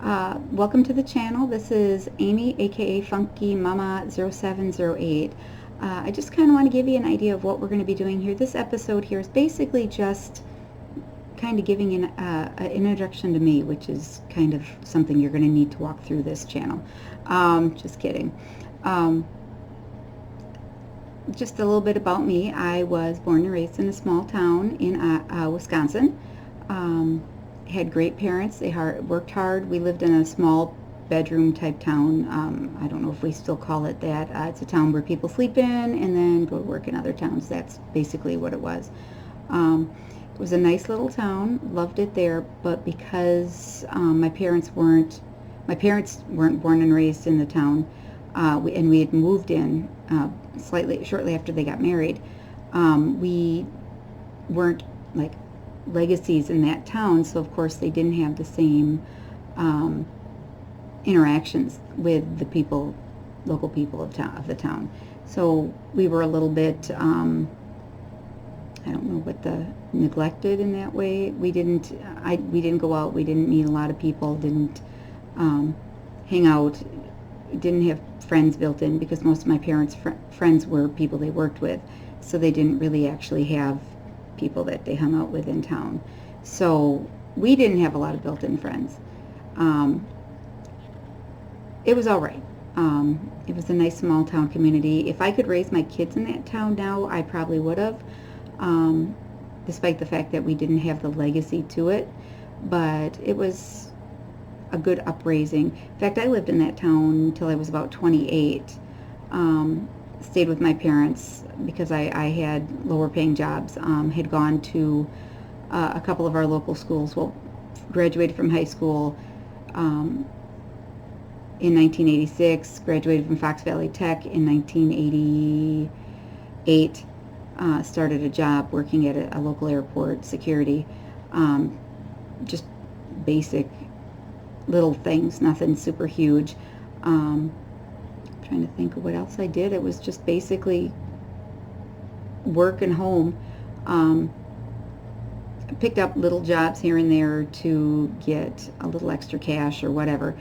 Welcome to the channel. This is Amy, aka FunkyMama0708. I just kind of want to give you an idea of what we're going to be doing here. This episode here is basically just kind of giving an introduction to me, which is kind of something you're going to need to walk through this channel. Just kidding. Just a little bit about me. I was born and raised in a small town in Wisconsin. Had great parents. They worked hard. We lived in a small bedroom type town. I don't know if we still call it that. It's a town where people sleep in and then go to work in other towns. That's basically what it was. It was a nice little town. Loved it there, but because my parents weren't born and raised in the town, and we had moved in shortly after they got married. We weren't like legacies in that town, so of course they didn't have the same interactions with the local people of the town. So we were a little bit, I don't know what neglected in that way. We didn't go out. We didn't meet a lot of people. Didn't hang out. Didn't have friends built in because most of my parents' friends were people they worked with, so they didn't really actually have people that they hung out with in town. So we didn't have a lot of built-in friends. It was all right. It was a nice small town community. If I could raise my kids in that town now, I probably would have, despite the fact that we didn't have the legacy to it. But it was a good upraising. In fact, I lived in that town until I was about 28. Stayed with my parents because I had lower paying jobs. Had gone to a couple of our local schools. Well, graduated from high school in 1986, graduated from Fox Valley Tech in 1988, started a job working at a local airport security. Just basic little things, nothing super huge. Trying to think of what else I did. It was just basically work and home. Picked up little jobs here and there to get a little extra cash or whatever,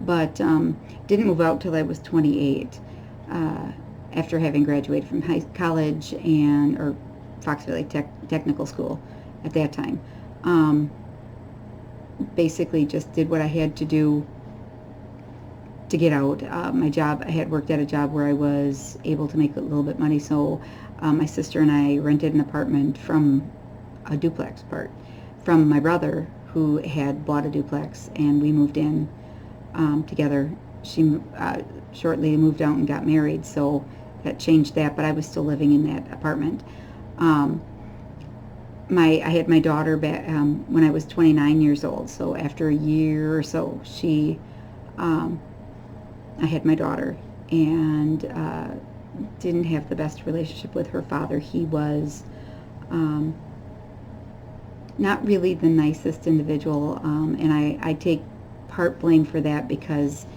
but didn't move out till I was 28, after having graduated from college or Fox Valley Technical School at that time. Basically just did what I had to do to get out. My job, I had worked at a job where I was able to make a little bit of money, so my sister and I rented an apartment from a duplex part from my brother, who had bought a duplex, and we moved in together. She shortly moved out and got married, so that changed that, but I was still living in that apartment. I had my daughter back when I was 29 years old, so after a year or so, I had my daughter, and didn't have the best relationship with her father. He was not really the nicest individual, and I take part blame for that because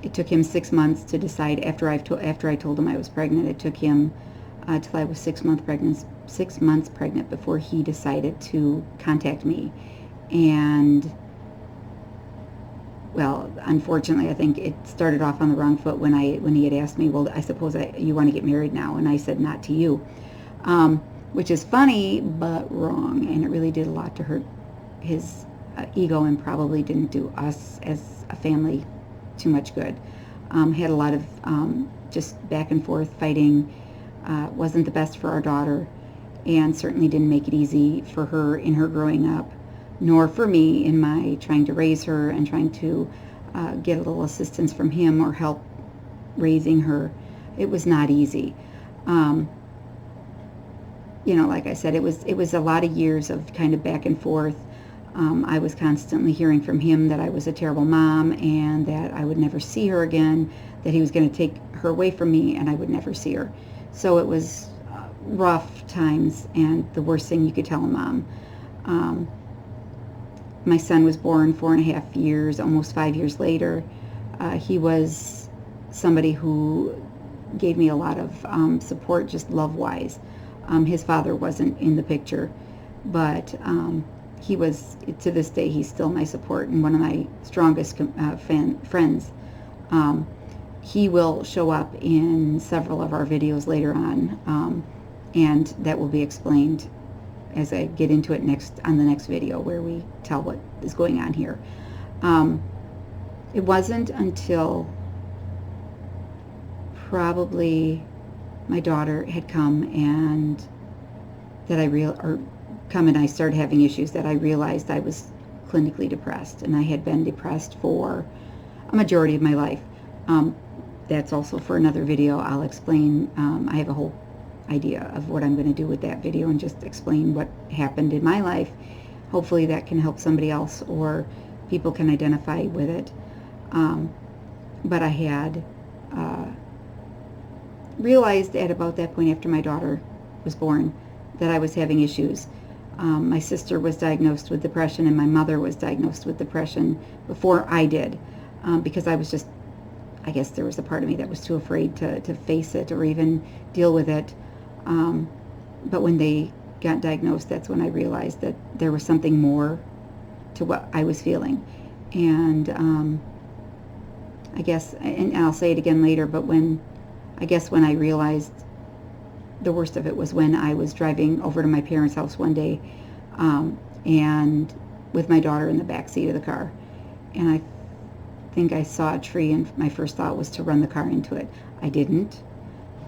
it took him 6 months to decide. After I told him I was pregnant, it took him till I was 6 months pregnant before he decided to contact me. And well, unfortunately, I think it started off on the wrong foot when he had asked me, well, I suppose you want to get married now, and I said, not to you, which is funny but wrong, and it really did a lot to hurt his ego, and probably didn't do us as a family too much good. Had a lot of just back and forth fighting. Wasn't the best for our daughter, and certainly didn't make it easy for her in her growing up, nor for me in my trying to raise her and trying to get a little assistance from him or help raising her. It was not easy. Like I said, it was a lot of years of kind of back and forth. I was constantly hearing from him that I was a terrible mom and that I would never see her again, that he was going to take her away from me and I would never see her. So it was rough times, and the worst thing you could tell a mom. My son was born 4.5 years, almost 5 years later. He was somebody who gave me a lot of support, just love-wise. His father wasn't in the picture, but he was, to this day, he's still my support and one of my strongest friends. He will show up in several of our videos later on, and that will be explained as I get into it on the next video, where we tell what is going on here. It wasn't until probably my daughter had come and I started having issues, that I realized I was clinically depressed, and I had been depressed for a majority of my life. That's also for another video. I'll explain. I have a whole idea of what I'm going to do with that video, and just explain what happened in my life. Hopefully that can help somebody else, or people can identify with it. But I had realized at about that point, after my daughter was born, that I was having issues. My sister was diagnosed with depression, and my mother was diagnosed with depression before I did, because I was just, I guess there was a part of me that was too afraid to face it or even deal with it. But when they got diagnosed, that's when I realized that there was something more to what I was feeling. And I guess, and I'll say it again later, but when I realized the worst of it was when I was driving over to my parents' house one day, and with my daughter in the back seat of the car, and I think I saw a tree, and my first thought was to run the car into it. I didn't,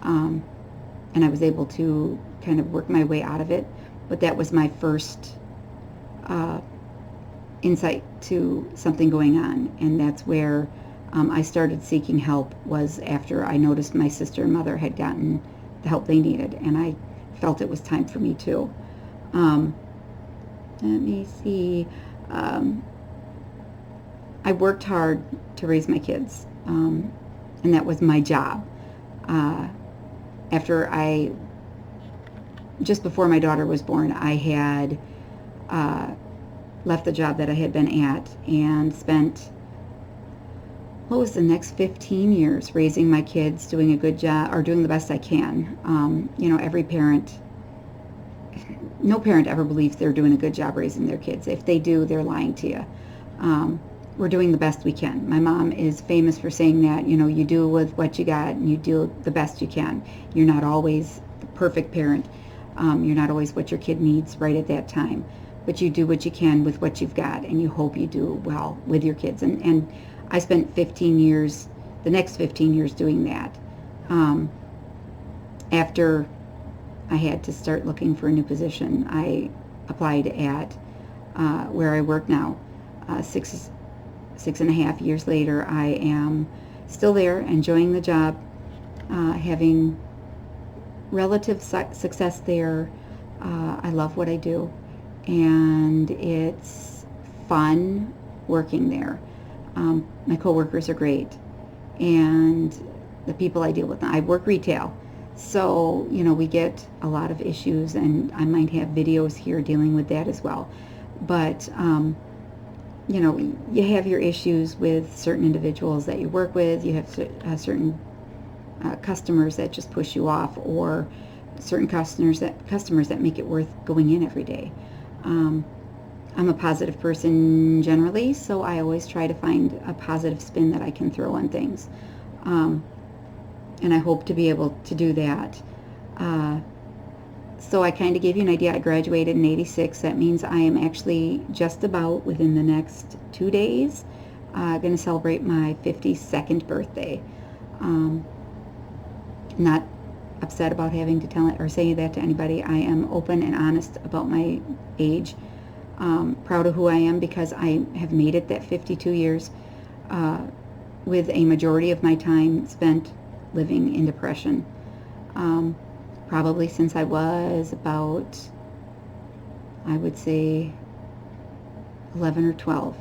and I was able to kind of work my way out of it, but that was my first insight to something going on, and that's where I started seeking help, was after I noticed my sister and mother had gotten the help they needed, and I felt it was time for me too. Let me see. I worked hard to raise my kids, and that was my job. Just before my daughter was born, I had left the job that I had been at and spent, what was the next 15 years raising my kids, doing a good job, or doing the best I can. Every parent, no parent ever believes they're doing a good job raising their kids. If they do, they're lying to you. We're doing the best we can. My mom is famous for saying that, you do with what you got, and you do the best you can. You're not always the perfect parent. You're not always what your kid needs right at that time. But you do what you can with what you've got, and you hope you do well with your kids. And I spent the next 15 years doing that. After I had to start looking for a new position, I applied at where I work now. 6.5 years later, I am still there, enjoying the job, having relative success there. I love what I do, and it's fun working there. My coworkers are great, and the people I deal with. I work retail, so we get a lot of issues, and I might have videos here dealing with that as well. But you have your issues with certain individuals that you work with. You have certain customers that just push you off, or certain customers that make it worth going in every day. I'm a positive person generally, so I always try to find a positive spin that I can throw on things. And I hope to be able to do that. So I kind of gave you an idea. I graduated in '86. That means I am actually just about within the next 2 days going to celebrate my 52nd birthday. Not upset about having to tell it or say that to anybody. I am open and honest about my age. Proud of who I am, because I have made it that 52 years with a majority of my time spent living in depression. Probably since I was about, I would say, 11 or 12,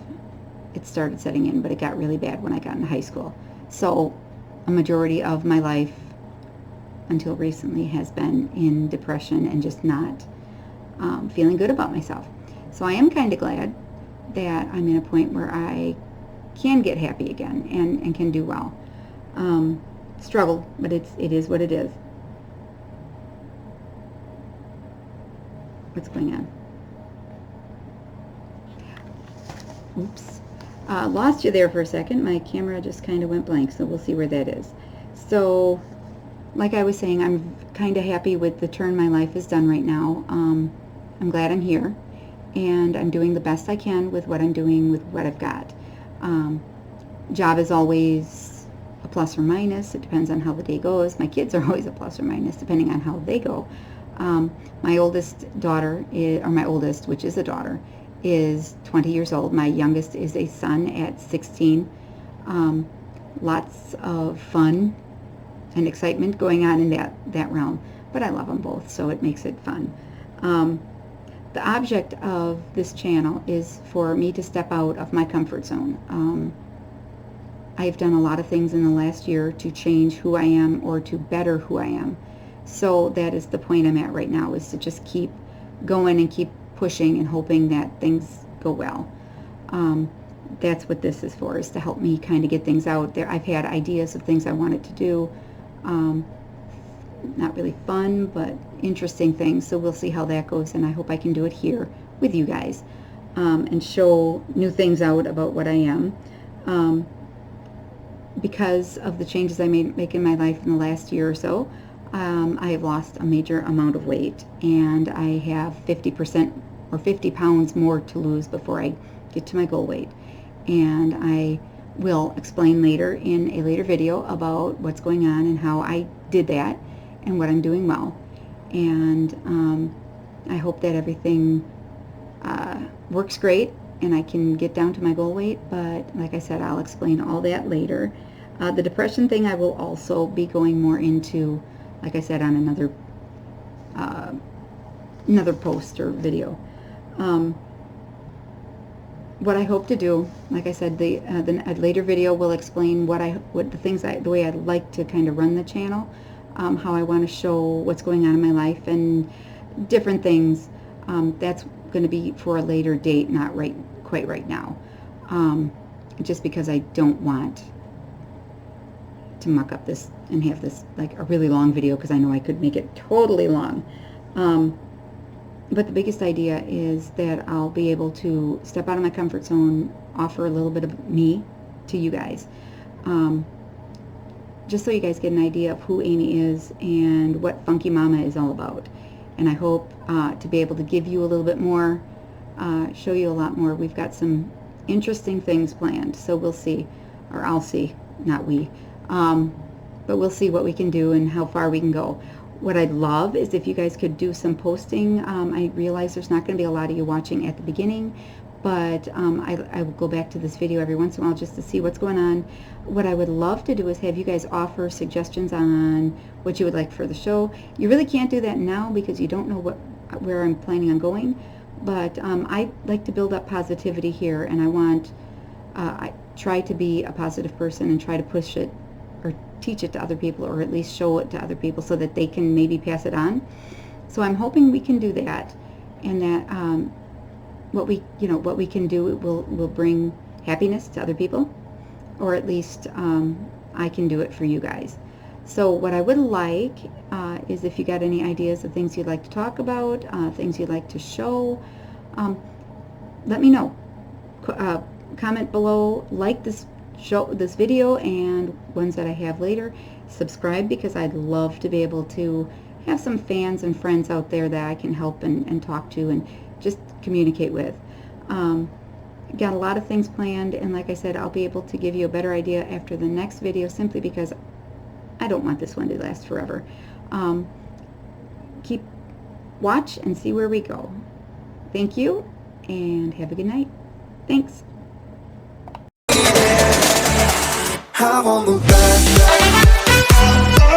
it started setting in, but it got really bad when I got into high school. So a majority of my life until recently has been in depression and just not feeling good about myself. So I am kind of glad that I'm in a point where I can get happy again and can do well. Struggle, but it is what it is. What's going on? Oops. Lost you there for a second. My camera just kind of went blank, so we'll see where that is. So, like I was saying, I'm kind of happy with the turn my life has done right now. I'm glad I'm here, and I'm doing the best I can with what I'm doing with what I've got. Job is always a plus or minus. It depends on how the day goes. My kids are always a plus or minus depending on how they go. My oldest daughter, my oldest, which is a daughter, is 20 years old. My youngest is a son at 16. Lots of fun and excitement going on in that realm, but I love them both, so it makes it fun. The object of this channel is for me to step out of my comfort zone. I've done a lot of things in the last year to change who I am or to better who I am. So that is the point I'm at right now, is to just keep going and keep pushing and hoping that things go well. That's what this is for, is to help me kind of get things out there. I've had ideas of things I wanted to do. Not really fun, but interesting things. So we'll see how that goes, and I hope I can do it here with you guys and show new things out about what I am. Because of the changes I make in my life in the last year or so, I have lost a major amount of weight, and I have 50% or 50 pounds more to lose before I get to my goal weight. And I will explain later in a later video about what's going on and how I did that and what I'm doing well. And I hope that everything works great and I can get down to my goal weight, but like I said, I'll explain all that later. The depression thing I will also be going more into, like I said, on another post or video. What I hope to do, like I said, the later video will explain the way I'd like to kind of run the channel, how I want to show what's going on in my life and different things. That's going to be for a later date, not quite right now, just because I don't want to muck up this and have this like a really long video, because I know I could make it totally long. But the biggest idea is that I'll be able to step out of my comfort zone, offer a little bit of me to you guys, just so you guys get an idea of who Amy is and what FunkyMama is all about. And I hope to be able to give you a little bit more, show you a lot more. We've got some interesting things planned, so we'll see, or I'll see, not we, but we'll see what we can do and how far we can go. What I'd love is if you guys could do some posting. I realize there's not going to be a lot of you watching at the beginning, but I will go back to this video every once in a while just to see what's going on. What I would love to do is have you guys offer suggestions on what you would like for the show. You really can't do that now because you don't know where I'm planning on going, but I like to build up positivity here, and I try to be a positive person and try to push it or teach it to other people, or at least show it to other people so that they can maybe pass it on. So I'm hoping we can do that, and that what we can do will bring happiness to other people, or at least I can do it for you guys. So what I would like is if you got any ideas of things you'd like to talk about, things you'd like to show, let me know. Comment below, like this video and ones that I have later. Subscribe, because I'd love to be able to have some fans and friends out there that I can help and talk to and just communicate with. Got a lot of things planned, and like I said, I'll be able to give you a better idea after the next video, simply because I don't want this one to last forever. Watch and see where we go. Thank you, and have a good night. Thanks. I'm on the bad side.